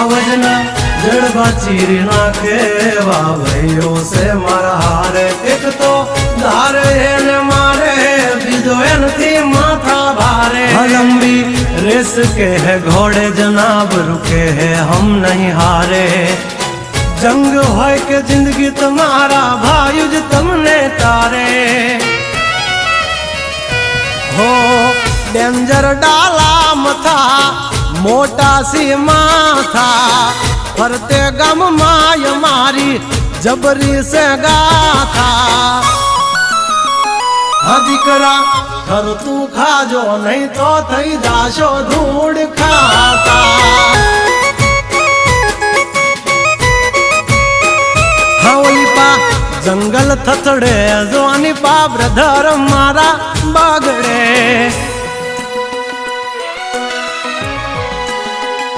आवजना जड़बा चीरी नाखे भाइयों से मारा हारे एक तो धारे ने मारे बीजो एनथी माथा भारे लंबी रेस के है घोड़े जनाब रुके है हम नहीं हारे जंग होय के जिंदगी तुम्हारा भायुज तुमने तारे हो डेंजर डाला मथा मोटा सी माथा फरते गम माय मारी जबरी से गाथा दीकरा घर तू खाजो नहीं तो थई जाशो धूड़ खाता हावली पा जंगल थथड़े जोनी पा ब्रदर मारा बागड़े